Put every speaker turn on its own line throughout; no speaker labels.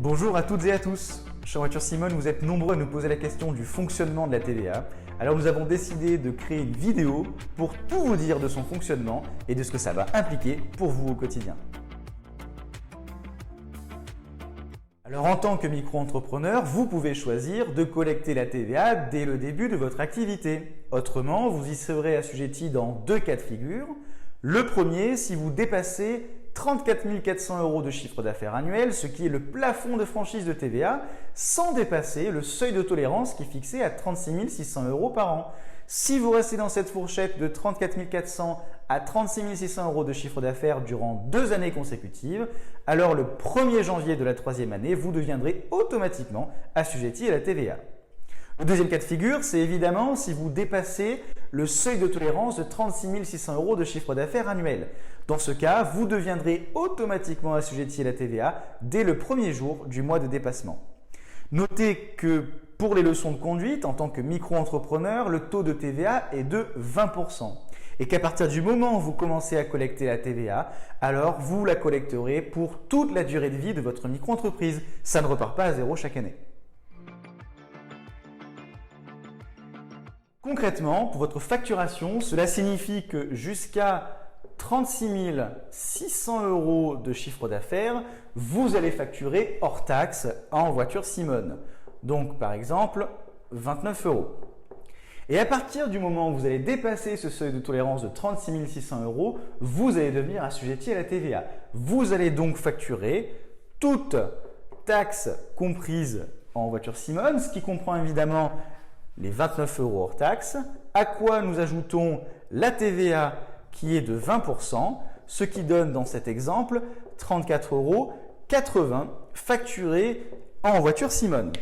Bonjour à toutes et à tous. Chez Voiture Simone, vous êtes nombreux à nous poser la question du fonctionnement de la TVA. Alors nous avons décidé de créer une vidéo pour tout vous dire de son fonctionnement et de ce que ça va impliquer pour vous au quotidien. Alors en tant que micro-entrepreneur, vous pouvez choisir de collecter la TVA dès le début de votre activité. Autrement, vous y serez assujetti dans deux cas de figure. Le premier, si vous dépassez 34 400 € de chiffre d'affaires annuel, ce qui est le plafond de franchise de TVA, sans dépasser le seuil de tolérance qui est fixé à 36 600 € par an. Si vous restez dans cette fourchette de 34 400 à 36 600 € de chiffre d'affaires durant 2 années consécutives, alors le 1er janvier de la troisième année, vous deviendrez automatiquement assujetti à la TVA. Le deuxième cas de figure, c'est évidemment si vous dépassez le seuil de tolérance de 36 600 € de chiffre d'affaires annuel. Dans ce cas, vous deviendrez automatiquement assujetti à la TVA dès le premier jour du mois de dépassement. Notez que pour les leçons de conduite, en tant que micro-entrepreneur, le taux de TVA est de 20%. Et qu'à partir du moment où vous commencez à collecter la TVA, alors vous la collecterez pour toute la durée de vie de votre micro-entreprise. Ça ne repart pas à zéro chaque année. Concrètement, pour votre facturation, cela signifie que jusqu'à 36 600 € de chiffre d'affaires, vous allez facturer hors taxe en voiture Simone. Donc par exemple, 29 €. Et à partir du moment où vous allez dépasser ce seuil de tolérance de 36 600 €, vous allez devenir assujetti à la TVA. Vous allez donc facturer toute taxe comprise en voiture Simone, ce qui comprend évidemment les 29 € hors taxe, à quoi nous ajoutons la TVA qui est de 20%, ce qui donne dans cet exemple 34,80 € facturés en voiture Simone.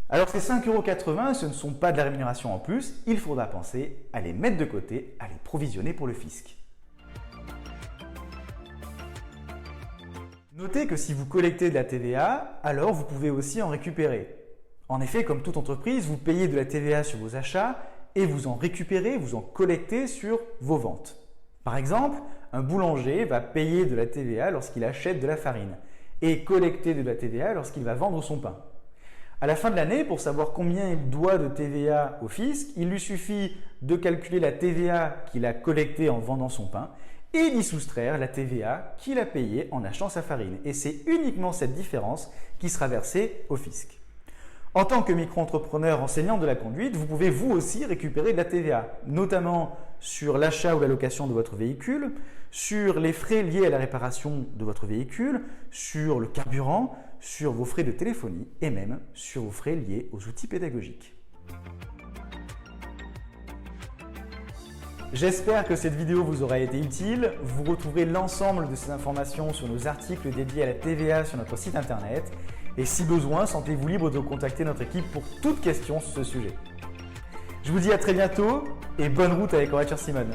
Alors ces 5,80 €, ce ne sont pas de la rémunération en plus, il faudra penser à les mettre de côté, à les provisionner pour le fisc. Notez que si vous collectez de la TVA, alors vous pouvez aussi en récupérer. En effet, comme toute entreprise, vous payez de la TVA sur vos achats et vous en récupérez, vous en collectez sur vos ventes. Par exemple, un boulanger va payer de la TVA lorsqu'il achète de la farine et collecter de la TVA lorsqu'il va vendre son pain. À la fin de l'année, pour savoir combien il doit de TVA au fisc, il lui suffit de calculer la TVA qu'il a collectée en vendant son pain et d'y soustraire la TVA qu'il a payée en achetant sa farine. Et c'est uniquement cette différence qui sera versée au fisc. En tant que micro-entrepreneur enseignant de la conduite, vous pouvez vous aussi récupérer de la TVA, notamment sur l'achat ou la location de votre véhicule, sur les frais liés à la réparation de votre véhicule, sur le carburant, sur vos frais de téléphonie et même sur vos frais liés aux outils pédagogiques. J'espère que cette vidéo vous aura été utile. Vous retrouverez l'ensemble de ces informations sur nos articles dédiés à la TVA sur notre site internet. Et si besoin, sentez-vous libre de contacter notre équipe pour toute question sur ce sujet. Je vous dis à très bientôt et bonne route avec Voiture Simone.